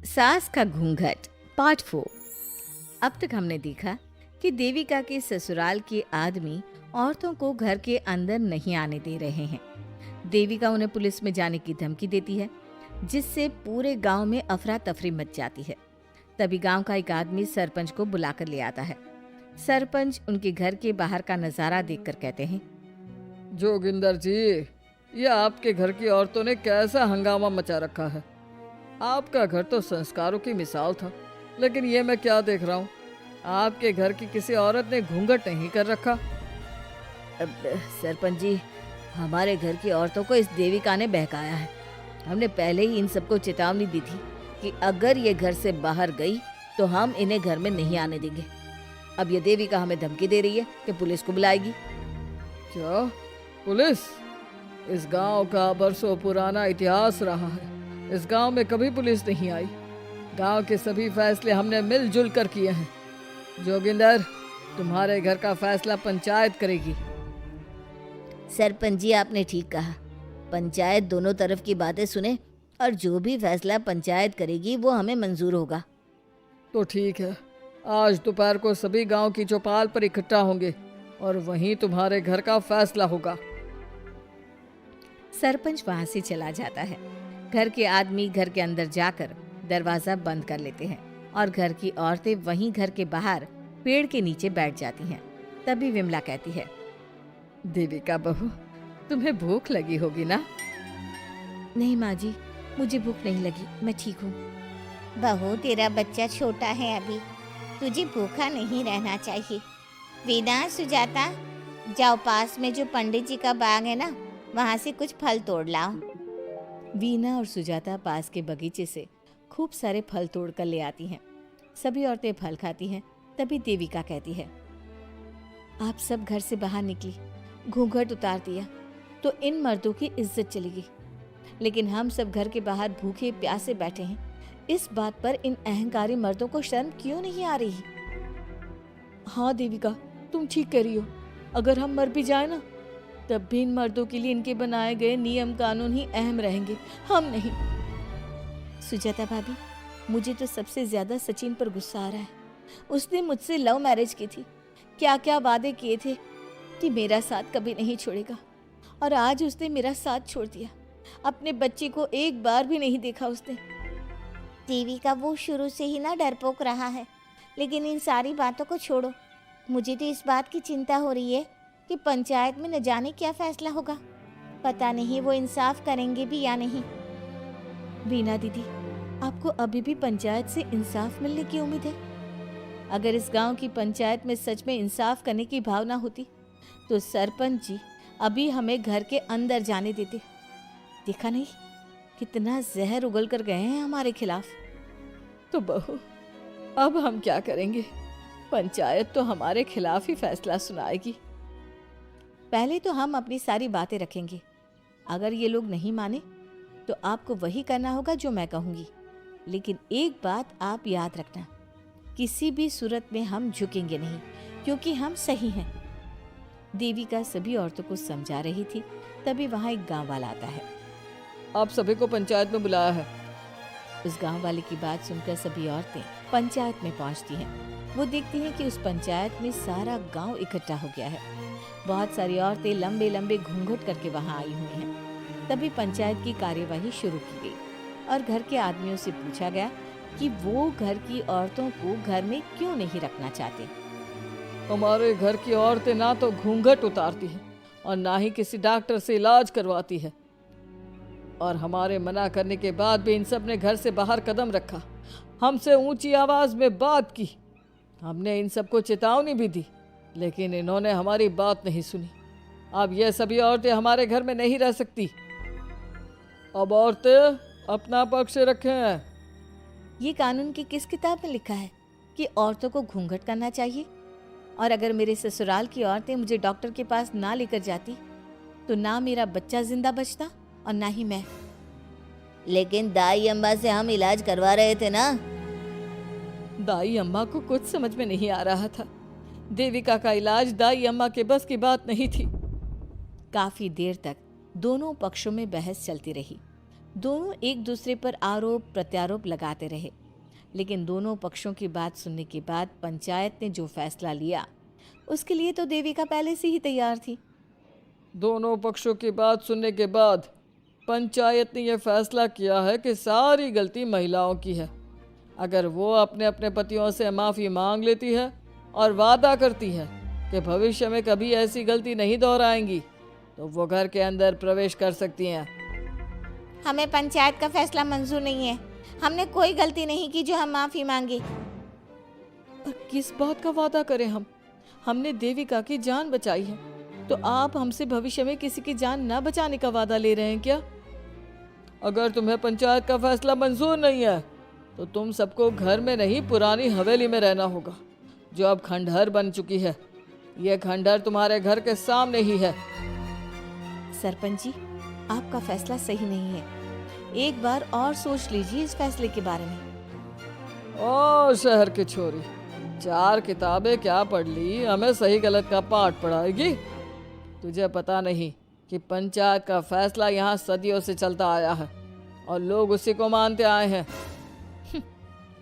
सास का घूंघट पार्ट 4। अब तक हमने देखा कि देविका के ससुराल के आदमी औरतों को घर के अंदर नहीं आने दे रहे हैं। देविका उन्हें पुलिस में जाने की धमकी देती है, जिससे पूरे गांव में अफरा तफरी मच जाती है। तभी गांव का एक आदमी सरपंच को बुलाकर ले आता है। सरपंच उनके घर के बाहर का नजारा देखकर कहते हैं, जोगिंदर जी, ये आपके घर की औरतों ने कैसा हंगामा मचा रखा है। आपका घर तो संस्कारों की मिसाल था, लेकिन ये मैं क्या देख रहा हूँ, आपके घर की किसी औरत ने घूंघट नहीं कर रखा। अब सरपंच जी, हमारे घर की औरतों को इस देविका ने बहकाया है। हमने पहले ही इन सबको चेतावनी दी थी कि अगर ये घर से बाहर गई तो हम इन्हें घर में नहीं आने देंगे। अब ये देविका हमें धमकी दे रही है कि पुलिस को बुलाएगी। क्या पुलिस? इस गांव का बरसों पुराना इतिहास रहा है। इस गांव में कभी पुलिस नहीं आई। गांव के सभी फैसले हमने मिलजुल कर किए हैं। जोगिंदर, तुम्हारे घर का फैसला पंचायत करेगी। सरपंच जी, आपने ठीक कहा। पंचायत दोनों तरफ की बातें सुने और जो भी फैसला पंचायत करेगी वो हमें मंजूर होगा। तो ठीक है, आज दोपहर को सभी गांव की चौपाल पर इकट्ठा होंगे और वहीं तुम्हारे घर का फैसला होगा। सरपंच वहां से चला जाता है। घर के आदमी घर के अंदर जाकर दरवाजा बंद कर लेते हैं और घर की औरतें वहीं घर के बाहर पेड़ के नीचे बैठ जाती हैं। तभी विमला कहती है, देविका बहू, तुम्हें भूख लगी होगी ना? नहीं माँ जी, मुझे भूख नहीं लगी, मैं ठीक हूँ। बहू, तेरा बच्चा छोटा है अभी, तुझे भूखा नहीं रहना चाहिए। वीना, सुजाता, जाओ पास में जो पंडित जी का बाग है ना, वहाँ से कुछ फल तोड़ लाओ। वीना और सुजाता पास के बगीचे से खूब सारे फल तोड़ कर ले आती हैं। सभी औरतें फल खाती हैं। तभी देविका कहती है, आप सब घर से बाहर निकली, घूंघट उतार दिया तो इन मर्दों की इज्जत चलेगी, लेकिन हम सब घर के बाहर भूखे प्यासे बैठे हैं। इस बात पर इन अहंकारी मर्दों को शर्म क्यों नहीं आ रही? हाँ देविका, तुम ठीक कह रही हो। अगर हम मर भी जाए ना, तब भी इन मर्दों के लिए इनके बनाए गए नियम कानून ही अहम रहेंगे, हम नहीं। सुजाता भाभी, मुझे तो सबसे ज्यादा सचिन पर गुस्सा आ रहा है। उसने मुझसे लव मैरिज की थी, क्या क्या वादे किए थे कि मेरा साथ कभी नहीं छोड़ेगा, और आज उसने मेरा साथ छोड़ दिया। अपने बच्चे को एक बार भी नहीं देखा उसने। देविका, वो शुरू से ही ना डरपोक रहा है, लेकिन इन सारी बातों को छोड़ो। मुझे तो इस बात की चिंता हो रही है कि पंचायत में न जाने क्या फैसला होगा। पता नहीं वो इंसाफ करेंगे भी या नहीं। वीना दीदी, आपको अभी भी पंचायत से इंसाफ मिलने की उम्मीद है? अगर इस गांव की पंचायत में सच में इंसाफ करने की भावना होती तो सरपंच जी अभी हमें घर के अंदर जाने देते। देखा नहीं कितना जहर उगल कर गए हैं हमारे खिलाफ। तो बहू, अब हम क्या करेंगे? पंचायत तो हमारे खिलाफ ही फैसला सुनाएगी। पहले तो हम अपनी सारी बातें रखेंगे। अगर ये लोग नहीं माने तो आपको वही करना होगा जो मैं कहूँगी। लेकिन एक बात आप याद रखना, किसी भी सूरत में हम झुकेंगे नहीं, क्योंकि हम सही हैं। देविका सभी औरतों को समझा रही थी। तभी वहाँ एक गांव वाला आता है। आप सभी को पंचायत में बुलाया है। उस गांव वाले की बात सुनकर सभी औरतें पंचायत में पहुंचती हैं। वो देखती हैं कि उस पंचायत में सारा गांव इकट्ठा हो गया है। बहुत सारी औरतें लंबे लंबे घूंघट करके वहां आई हुई हैं। तभी पंचायत की कार्यवाही शुरू की गई और घर के आदमियों से पूछा गया कि वो घर की औरतों को घर में क्यों नहीं रखना चाहते। हमारे घर की औरतें ना तो घूंघट उतारती हैं और ना ही किसी डॉक्टर से इलाज करवाती है, और हमारे मना करने के बाद भी इन सब ने घर से बाहर कदम रखा, हमसे ऊंची आवाज में बात की। हमने इन सबको चेतावनी भी दी, लेकिन इन्होंने हमारी बात नहीं सुनी। अब ये सभी औरतें हमारे घर में नहीं रह सकती। अब औरतें अपना पक्ष रखें। ये कानून की किस किताब में लिखा है कि औरतों को घूंघट करना चाहिए? और अगर मेरे ससुराल की औरतें मुझे डॉक्टर के पास ना लेकर जाती तो ना मेरा बच्चा जिंदा बचता और ना ही मैं। लेकिन दाई अम्मा से हम इलाज करवा रहे थे ना। दाई अम्मा को कुछ समझ में नहीं आ रहा था। देविका का इलाज दाई अम्मा के बस की बात नहीं थी। काफी देर तक दोनों पक्षों में बहस चलती रही। दोनों एक दूसरे पर आरोप प्रत्यारोप लगाते रहे, लेकिन दोनों पक्षों की बात सुनने के बाद पंचायत ने जो फैसला लिया उसके लिए तो देविका पहले से ही तैयार थी। दोनों पक्षों की बात सुनने के बाद पंचायत ने यह फैसला किया है कि सारी गलती महिलाओं की है। अगर वो अपने अपने पतियों से माफ़ी मांग लेती है और वादा करती है कि भविष्य में कभी ऐसी गलती नहीं दोहराएंगी, तो वो घर के अंदर प्रवेश कर सकती हैं। हमें पंचायत का फैसला मंजूर नहीं है। हमने कोई गलती नहीं की जो हम माफ़ी मांगे। और किस बात का वादा करें हम? हमने देविका की जान बचाई है, तो आप हमसे भविष्य में किसी की जान न बचाने का वादा ले रहे हैं क्या? अगर तुम्हें पंचायत का फैसला मंजूर नहीं है तो तुम सबको घर में नहीं पुरानी हवेली में रहना होगा, जो अब खंडहर बन चुकी है। यह खंडहर तुम्हारे घर के सामने ही है। सरपंच जी, आपका फैसला सही नहीं है। एक बार और सोच लीजिए इस फैसले के बारे में। ओ शहर की छोरी, 4 किताबें क्या पढ़ ली, हमें सही गलत का पाठ पढ़ाएगी? तुझे पता नहीं कि पंचायत का फैसला यहाँ सदियों से चलता आया है और लोग उसी को मानते आए हैं।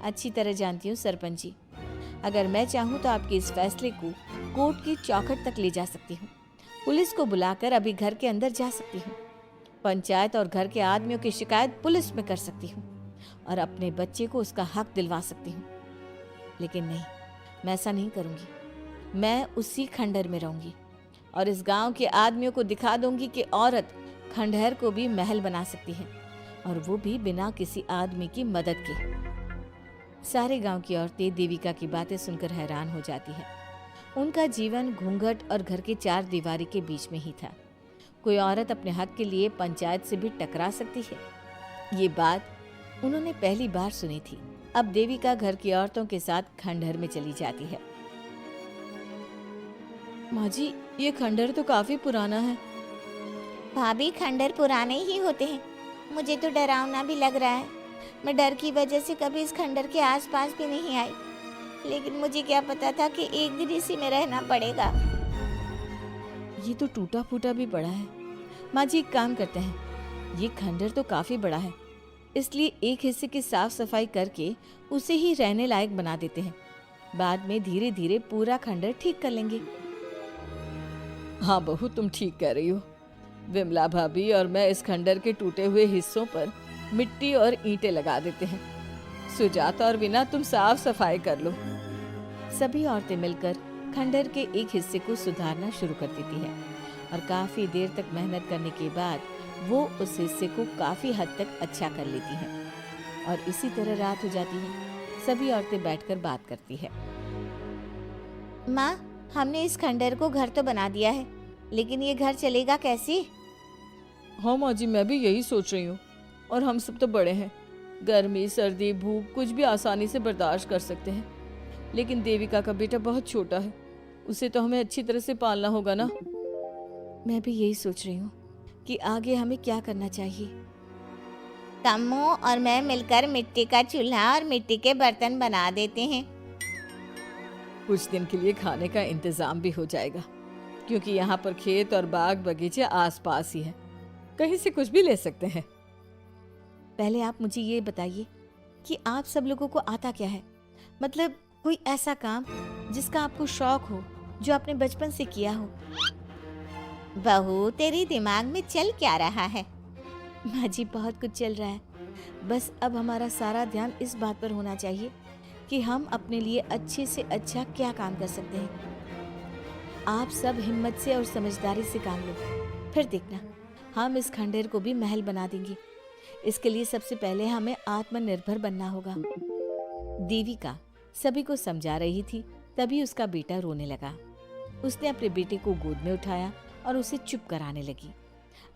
अच्छी तरह जानती हूँ सरपंच जी। अगर मैं चाहूँ तो आपके इस फैसले को कोर्ट की चौखट तक ले जा सकती हूँ। पुलिस को बुलाकर अभी घर के अंदर जा सकती हूँ। पंचायत और घर के आदमियों की शिकायत पुलिस में कर सकती हूँ और अपने बच्चे को उसका हक दिलवा सकती हूँ। लेकिन नहीं, मैं ऐसा नहीं करूँगी। मैं उसी खंडहर में रहूँगी और इस गांव के आदमियों को दिखा दूंगी कि औरत खंडहर को भी महल बना सकती है, और वो भी बिना किसी आदमी की मदद के। सारे गांव की औरतें देविका की बातें सुनकर हैरान हो जाती हैं। उनका जीवन घूंघट और घर के 4 दीवारी के बीच में ही था। कोई औरत अपने हक के लिए पंचायत से भी टकरा सकती है, ये बात उन्होंने पहली बार सुनी थी। अब देविका घर की औरतों के साथ खंडहर में चली जाती है। माँ जी, ये खंडहर तो काफी पुराना है। भाभी, खंडहर पुराने ही होते हैं। मुझे तो डरावना भी लग रहा है। मैं डर की वजह से कभी इस खंडहर के आसपास भी नहीं आई, लेकिन मुझे क्या पता था कि एक दिन इसी में रहना पड़ेगा। ये तो टूटा फूटा भी बड़ा है। माँ जी, एक काम करते हैं, ये खंडहर तो काफी बड़ा है, इसलिए एक हिस्से की साफ सफाई करके उसे ही रहने लायक बना देते हैं। बाद में धीरे धीरे पूरा खंडहर ठीक कर लेंगे। हाँ बहू, तुम ठीक कह रही हो। विमला भाभी और मैं इस खंडहर के टूटे हुए हिस्सों पर मिट्टी और ईंटें लगा देते हैं। सुजाता और वीना, तुम साफ सफाई कर लो। सभी औरतें मिलकर खंडहर के एक हिस्से को सुधारना शुरू कर देती है और काफी देर तक मेहनत करने के बाद वो उस हिस्से को काफी हद तक अच्छा कर लेती हैं। और इसी तरह रात हो जाती है। सभी औरतें बैठकर बात करती है। माँ, हमने इस खंडहर को घर तो बना दिया है, लेकिन ये घर चलेगा कैसे? हाँ माँ जी, मैं भी यही सोच रही हूँ। और हम सब तो बड़े हैं, गर्मी सर्दी भूख कुछ भी आसानी से बर्दाश्त कर सकते हैं, लेकिन देविका का बेटा बहुत छोटा है, उसे तो हमें अच्छी तरह से पालना होगा ना। मैं भी यही सोच रही हूँ कि आगे हमें क्या करना चाहिए। कम्मो और मैं मिलकर मिट्टी का चूल्हा और मिट्टी के बर्तन बना देते हैं। कुछ दिन के लिए खाने का इंतजाम भी हो जाएगा, क्योंकि यहाँ पर खेत और बाग बगीचे आसपास ही हैं, कहीं से कुछ भी ले सकते हैं। पहले आप मुझे ये बताइए कि आप सब लोगों को आता क्या है? मतलब कोई ऐसा काम जिसका आपको शौक हो, जो आपने बचपन से किया हो। बहू, तेरी दिमाग में चल क्या रहा है? माँ जी, बहुत कुछ चल रहा है। बस अब हमारा सारा ध्यान इस बात पर होना चाहिए कि हम अपने लिए अच्छे से अच्छा क्या काम कर सकते हैं। आप सब हिम्मत से और समझदारी से काम लो, फिर देखना हम इस खंडहर को भी महल बना देंगे। इसके लिए सबसे पहले हमें आत्मनिर्भर बनना होगा। देविका सभी को समझा रही थी, तभी उसका बेटा रोने लगा। उसने अपने बेटे को गोद में उठाया और उसे चुप कराने लगी।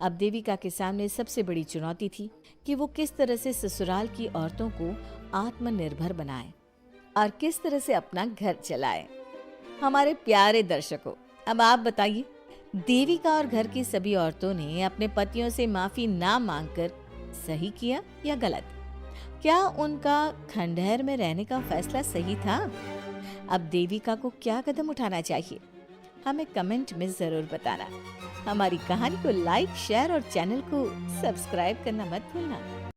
अब देविका के सामने सबसे बड़ी चुनौती थी कि वो किस तरह से ससुराल की औरतों को आत्मनिर्भर बनाए और किस तरह से अपना घर चलाए। हमारे प्यारे दर्शकों, अब आप बताइए, देविका और घर की सभी औरतों ने अपने पतियों से माफी ना मांगकर सही किया या गलत? क्या उनका खंडहर में रहने का फैसला सही था? अब देविका को क्या कदम उठाना चाहिए, हमें कमेंट में जरूर बताना। हमारी कहानी को लाइक, शेयर और चैनल को सब्सक्राइब करना मत भूलना।